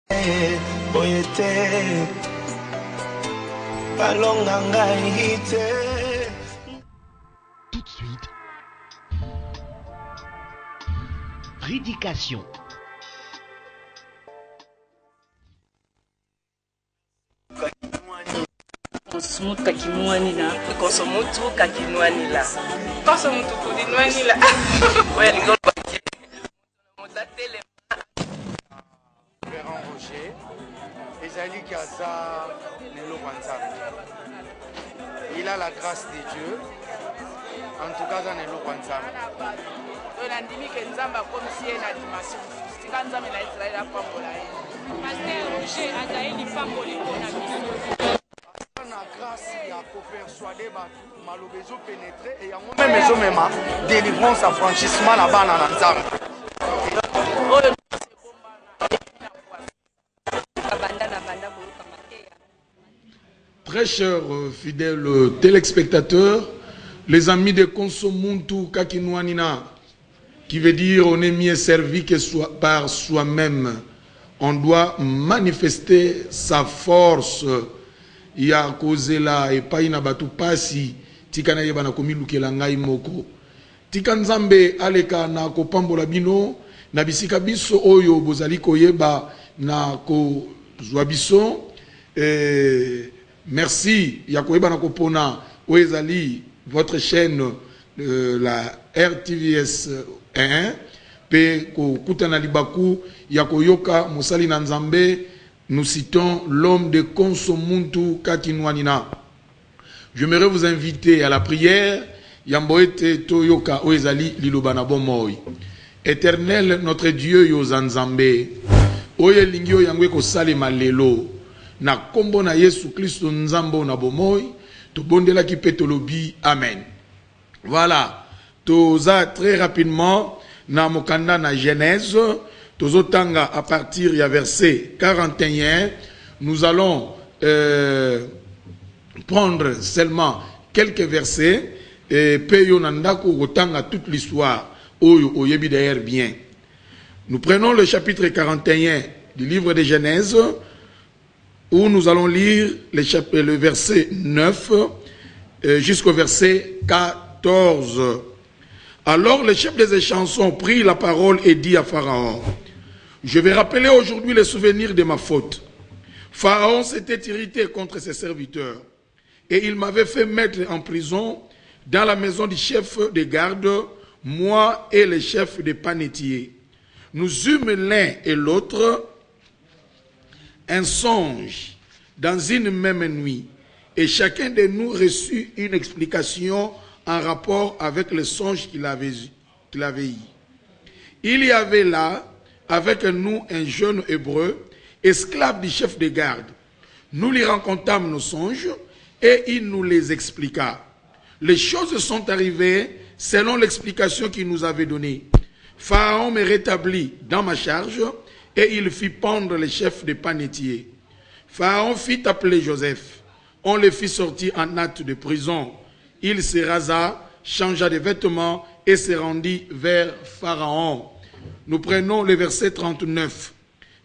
Tout de suite, prédication. Konsomutu kakinwani la. Konsomutu kakinwani la. Konsomutu kudinwani la. Ouais, les gars, Véran Roger, Ezali Kaza, Nelo Wanzam. Il a la grâce de Dieu. En tout cas, dans Nelo Wanzam. on a dit que nous avons comme si une animation. C'est quand nous avons la Israël à Pambola. Pasteur Roger Azaeli Pambole na La grâce, il y a pour persuader Malobezo pénétrer et il y a même maison même délivrance, affranchissement là-bas dans Nzam. Très chers fidèles téléspectateurs, les amis de Konsomuntu Kakinwanina, qui veut dire on est mieux servi que par soi-même. On doit manifester sa force. Il y a causé là et pas ina batu pasi tikana yeba na komilukela ngai moko. Tikanzambe aleka na ko pambola bino na bisika biso oyo bozali koyeba na ko zwa biso. Merci ya koyeba na ko pona oezali votre chaîne la RTVS 1 pe ko kutana libaku ya koyoka musali na nzambe. Nous citons l'homme de Konsomuntu Kakinwanina. J'aimerais vous inviter à la prière. Yamboete Toyoka Oezali Lilobana Bomoy. Éternel notre Dieu Yozanzambe. Oye lingio yangwe ko salema lelo. Na kombo na Yesu Christo Nzambo na Bomoy. To bondela ki petolobi. Amen. Voilà. Toza très rapidement. Na mokanda na Genèse. Tozotanga à partir du verset 41, nous allons prendre seulement quelques versets et payer nandako rotanga toute l'histoire oyo oyebi d'ailleurs bien. Nous prenons le chapitre 41 du livre de Genèse où nous allons lire le verset 9 jusqu'au verset 14. Alors le chef des chansons prit la parole et dit à Pharaon: je vais rappeler aujourd'hui les souvenirs de ma faute. Pharaon s'était irrité contre ses serviteurs et il m'avait fait mettre en prison dans la maison du chef des gardes, moi et le chef des panetiers. Nous eûmes l'un et l'autre un songe dans une même nuit et chacun de nous reçut une explication en rapport avec le songe qu'il avait eu. Il y avait là avec nous un jeune hébreu, esclave du chef des gardes. Nous lui racontâmes nos songes et il nous les expliqua. Les choses sont arrivées selon l'explication qu'il nous avait donnée. Pharaon me rétablit dans ma charge et il fit pendre le chef des panetiers. Pharaon fit appeler Joseph. On le fit sortir en hâte de prison. Il se rasa, changea de vêtements et se rendit vers Pharaon. Nous prenons le verset 39.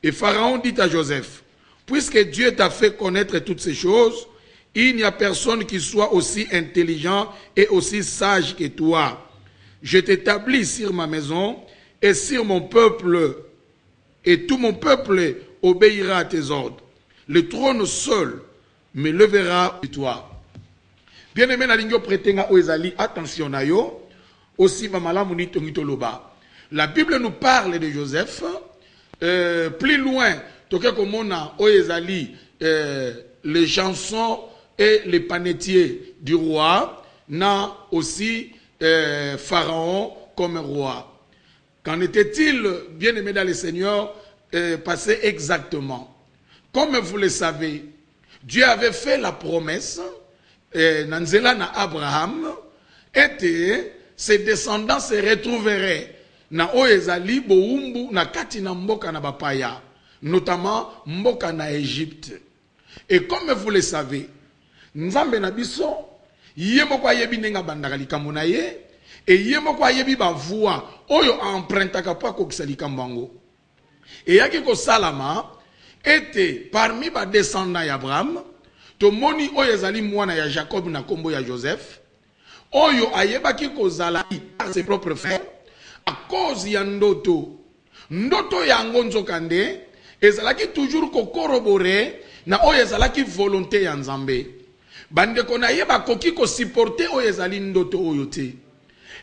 Et Pharaon dit à Joseph: puisque Dieu t'a fait connaître toutes ces choses, il n'y a personne qui soit aussi intelligent et aussi sage que toi. Je t'établis sur ma maison et sur mon peuple, et tout mon peuple obéira à tes ordres. Le trône seul me levera de toi. Bien-aimé na lingio pretenga oezali, attention na yo, aussi mamalamu ni tongitoloba. La Bible nous parle de Joseph. Plus loin, les chansons et les panetiers du roi, n'a aussi Pharaon comme roi. Qu'en était-il, bien-aimé dans le Seigneur, passé exactement? Comme vous le savez, Dieu avait fait la promesse, Nanzela na Abraham, et ses descendants se retrouveraient na oezali boumbu na kati na mboka na bapaya, notamment mboka na Égypte. Et comme vous le savez, Nzambe na biso yemo kwa yebi nenga bandaka likambo na ye et yemo kwa yebi ba voix oyo emprunta kapa ko kisali kambango. Et yaki ko salama était parmi les descendants d'Abraham, tomoni oyo ezali mwana ya Jacob na kombo ya Joseph, oyo ayebaki kozala par ses propres frères, à cause ya ndoto. Ndoto yango nzokande, ezalaki toujours ko corroborer na oyo ezalaki volonté ya Nzambe. Bandeko na yeba koki ko supporter oyo ezali ndoto oyo te.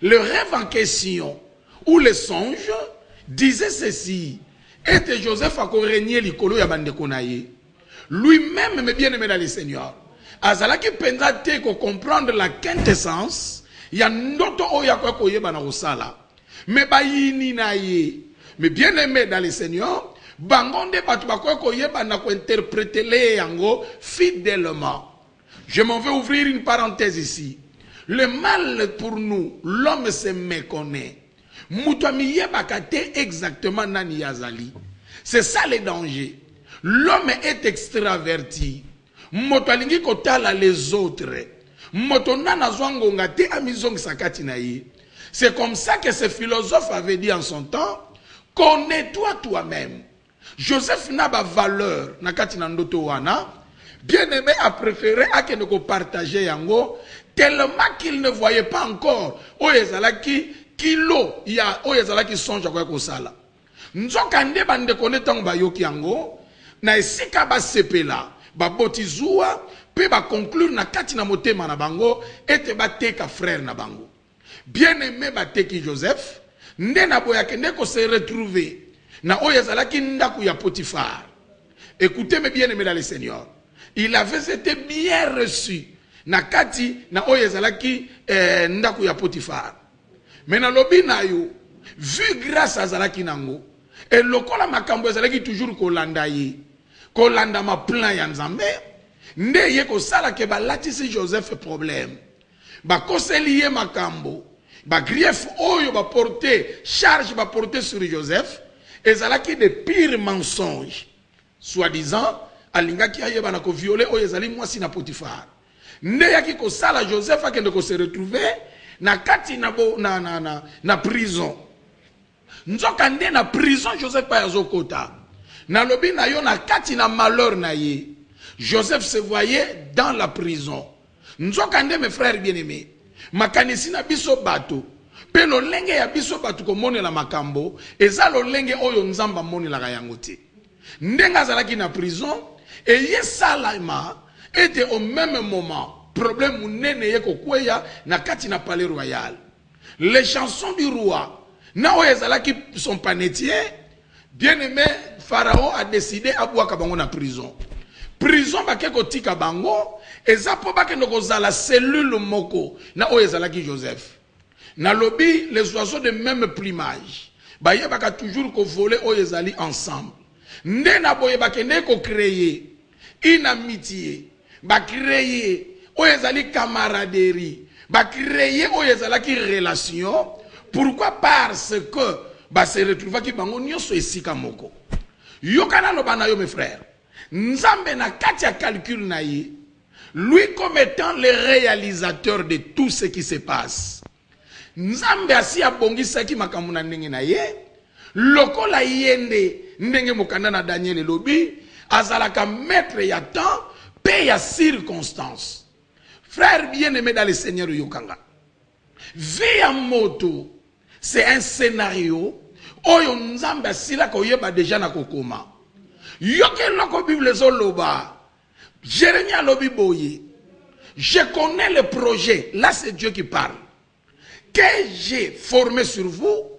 Le rêve en question, ou le songe, disait ceci. Et Joseph a régné l'ikolo ya bandeko na ye. Lui-même, mais bien aimé dans le Seigneur, azalaki pendra te ko comprendre la quintessence ya ndoto oya kwa koyeba na osala. Mais ba yini na ye. Mais bien aimé dans le Seigneur, bangonde batu ba kwa koyeba na ko interpréter le yango fidèlement. Je m'en vais ouvrir une parenthèse ici. Le mal pour nous, l'homme se méconnaît. Moutami yebaka te exactement nani yazali. C'est ça le danger. L'homme est extraverti. Moto alingi kotala les autres. Moto nana zwangonga te amizong sakati na ye. C'est comme ça que ce philosophe avait dit en son temps, connais-toi toi-même. Joseph n'a pas valeur nakati na ndoto wana. Bien-aimé a préféré à que nous partager yango tellement qu'il ne voyait pas encore oyezalaki kilo ya oyezalaki songe kwa kosala. Nzokande bande konetango bayoki yango na esika ba sepela ba botizua pe ba conclure na kati na motema na bango ete ba teka frère na bango. Bien-aimé ba teki Joseph nde na boyake ndeko se retrouver na oyezalaki ndaku ya Potiphar. Écoutez-moi bien-aimé dans le Seigneur. Il avait été bien reçu na kati na oyezalaki ndaku ya Potiphar. Mais na lobi na yo vu grâce à zalaki nango et lokola makambo ezalaki toujours kolanda ye kolanda ma plan ya Nzambe nde ye ko sala ke balatisi Joseph problème ba koseli ye makambo ba grief oyo ba porter charge ba porter sur Joseph ezalaki de pires mensonges soi-disant alingaki ayeba na ko violer oyo ezali mwasi na Potiphar nde yaki ko sala Joseph akende ko se retrouver na kati na prison. Nzoka nde na prison Joseph pa yazokota. Na lobi na yo na kati na malheur na ye. Joseph se voyait dans la prison. Nzoka nde mes frères bien-aimés. Makanisi na biso bato. Pe lo lenge ya biso bato ko mone la makambo. Eza lo lenge oyo nzamba mone la yango te. Ndenga zalaki na prison. Et ye salama était au même moment. Problème nene yeko kweya na kati na palais royal. Les chansons du roi na oyezalaki son panetier. Bien-aimé, Pharaon a décidé à boire kabango na prison. Prison bakeko tika bango ezapo bakeno kozala cellule moko na oyezalaki Joseph. Na lobby les oiseaux de même plumage. Baye baka toujours ko voler oyezali ensemble. Nde na boye bakene ko créer une amitié. Ba créer oyezali camaraderie, ba créer oyezalaki relation. Pourquoi? Parce que ba se retrouva ki bango nyonso esika moko. Yokana no bana yo mes frères. Nzambe na kati ya calcul na ye, lui comme étant le réalisateur de tout ce qui se passe. Nzambe asi abongisaki makambo na ndenge na ye, lokola yende ndenge mokanda na Daniel lobi, azalaka maître ya temps, pe ya circonstance. Frère bien-aimé dans le Seigneur Yokanga. Via moto, c'est un scénario. Oyo nzamba sila koyeba déjà na kokoma. Yoke loko Bible zoloba. Jérémie lobi boye. Je connais le projet. Là c'est Dieu qui parle. Que j'ai formé sur vous.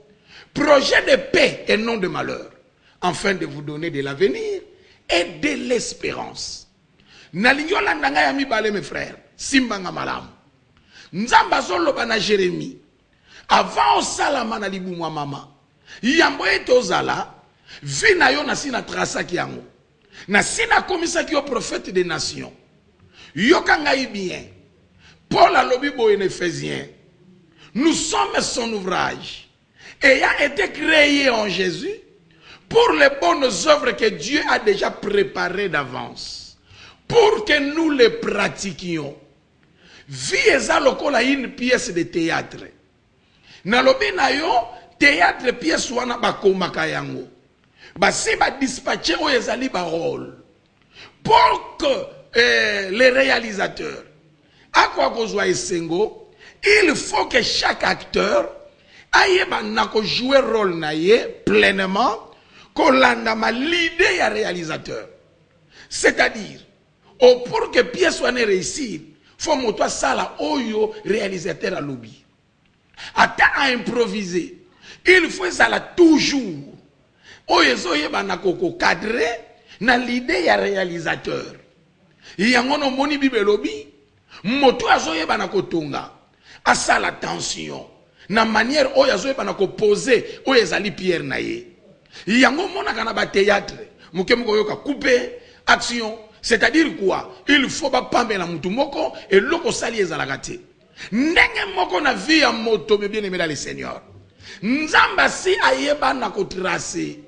Projet de paix et non de malheur. Afin de vous donner de l'avenir et de l'espérance. Nalingola nanga ya mibale mes frères. Simbanga malam. Nzamba zoloba na Jérémie. Avant osalama na libu mwa mama. Yambo ete ozala. Vina yo na sina trasaki yango. Na sina komisaki yo prophète des nations. Yokanga bien. Paul a lobi bo en Éphésiens. Nous sommes son ouvrage. Ayant été créé en Jésus. Pour les bonnes œuvres que Dieu a déjà préparées d'avance. Pour que nous les pratiquions. Vie eza lokola une pièce de théâtre. Na lobi na yo théâtre pièce wana bakomaka yango. basi ba dispatcher oyo ezali ba rôle pour que les réalisateurs à quoi kozwa esengo, il faut que chaque acteur aille banako jouer rôle na ye pleinement kolanda ma l'idée ya réalisateur. C'est-à-dire pour que pièce soit réussir, faut moto sala oyo réalisateur à lobby. Ata à improviser, il faut ça là toujours. Oyo zoye banako ko cadrer na l'idée ya réalisateur. Yango no moni bibe lobby, moto azoye banako tonga. Asa la tension. Na manière oyo azoye banako poser oyo ezali pierre na ye. Yango mona kana ba théâtre, muke moko yoka couper action. C'est-à-dire quoi? Il faut pas pambe na mutu moko et loko sali ezalaka te. Ndenge moko na vie ya moto me bien aimé dans le Seigneur. Nzamba si ayeba na ko tracer.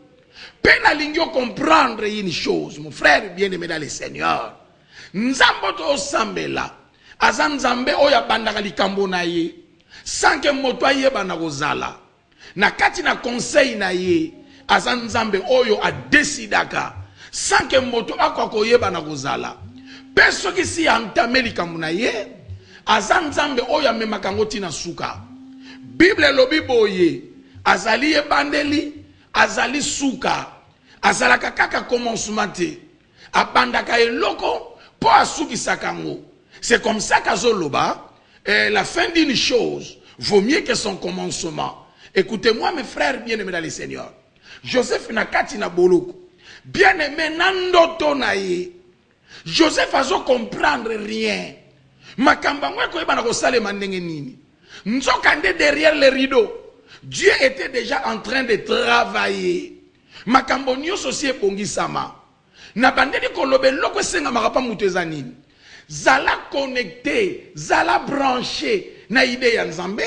Pena lingyo comprendre une chose, mon frère bien aimé dans le Seigneur. Nzambo to sambela. Azan nzambe oya bandaka likambo na ye. Sans que moto ayeba na kozala. Na kati na conseil na ye. Azan nzambe oyo a décidaka. Sans que moto akwa koyeba na kozala. Peso ki si entamé likambo na ye. Azan nzambe oyo amemaka ngo tina suka. Bible lobi boye. Azali ye bandeli. Azali suka. Azalaka kaka commencement te. Abandaka eloko po asuki sakango. C'est comme ça qu'Azoloba, la fin d'une chose vaut mieux que son commencement. Écoutez-moi mes frères bien-aimés dans le Seigneur. Joseph nakati na boloko. Bien-aimé nandoto na ye. Joseph azo comprendre rien. Makamba ngwe ko yeba na kosale mandenge nini. Nzokande derrière les rideaux. Dieu était déjà en train de travailler. Makambo nyonso si ebongisama. Na bandeli kolobe loko senga makapa mutu eza nini. Zala connecté, zala branché na idée ya Nzambe.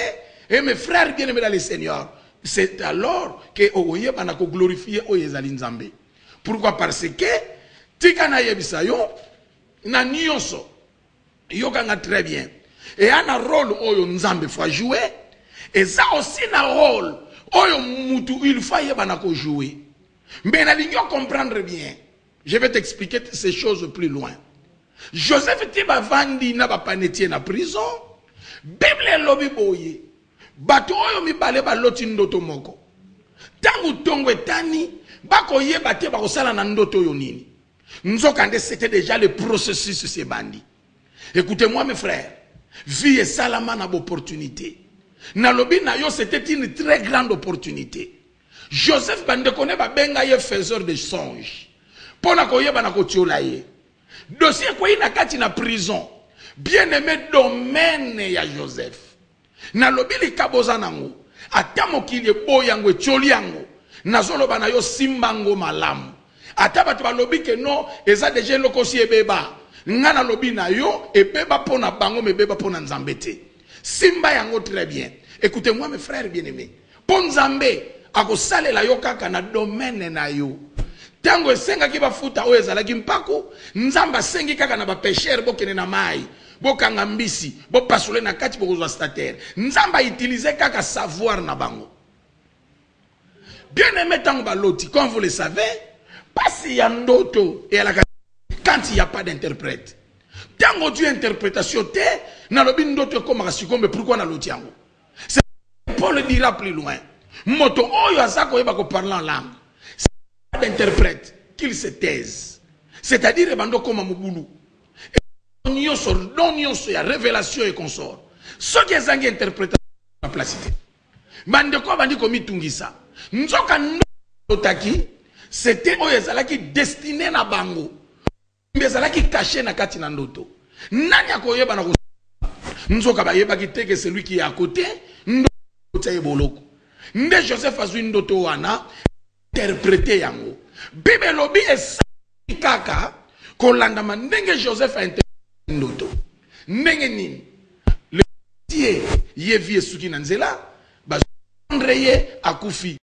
Et mes frères bien-aimés dans le Seigneur, c'est alors que oye banako glorifier oye zali Nzambe. Pourquoi? Parce que tika na yebisa yo na nyonso yokanga très bien. Et un rôle oyo Nzambe faut jouer. Et ça aussi na rôle oyo mutu il faut yebanako jouer. Mais na ligno comprendre bien. Je vais t'expliquer ces choses plus loin. Joseph tiba vandi na bapanetie na prison. Bible lobi boye. Bato oyo mibale baloti ndoto moko. Tangu tongo etani bako yeba te bakosala na ndoto yo nini. Nzokande c'était déjà le processus se bandi. Écoutez-moi mes frères. Vie et salama na opportunité. Na lobi na yo c'était une très grande opportunité. Joseph bande kone ba benga ye faiseur de songes. Pona koyeba na kotiola ye. Dossier kwa ina kati na prison. Bien-aimé domaine ya Joseph. Na lobili kaboza nango. Atamo kilie boyango etioli yango. Nazoloba na yo simbango malamu. Ataba tuba lobi ke no eza deje loko si ebeba. Ngana lobi na yo ebeba pona bango mebeba pona nzambete. Simba yango très bien. Écoutez-moi mes frères bien-aimés. Pon nzambe akosale la yo kaka na domaine na yo. Tango esenga ki bafuta oyo ezalaki mpako, Nzamba sengi kaka na ba pêcheur bokene na mai, bokanga mbisi, bopasule na kati bokozwa statere. Nzamba utiliser kaka savoir na bango. Bien-aimé tango baloti, comme vous le savez, pasi ya ndoto et quand il n'y a pas d'interprète. Tango tu interprétation te, na lobi ndoto comme sikombe pourquoi na loti yango. C'est Paul le dira plus loin. Moto oyo azako yeba ko parler en langue. D'interprète qu'il se taise. C'est-à-dire bando comme mubulu. Et nyoso ya révélation et consort. Ce qui est zangi interprétation la placité. Bande ko bandi komi tungisa. Nzoka ndotaki c'était oyezalaki destiné na bango. Mbezalaki caché na kati na ndoto. Nani akoyeba na ko nzoka bayeba ki teke celui qui est à côté ndoto ya boloko. Nde Joseph azwi ndoto wana interprété yango. Bible lobi es kaka kolanda mandenge Joseph a interprété ndoto. Ndenge nini? Le tie ye vie suki na nzela ba Andreye akufi.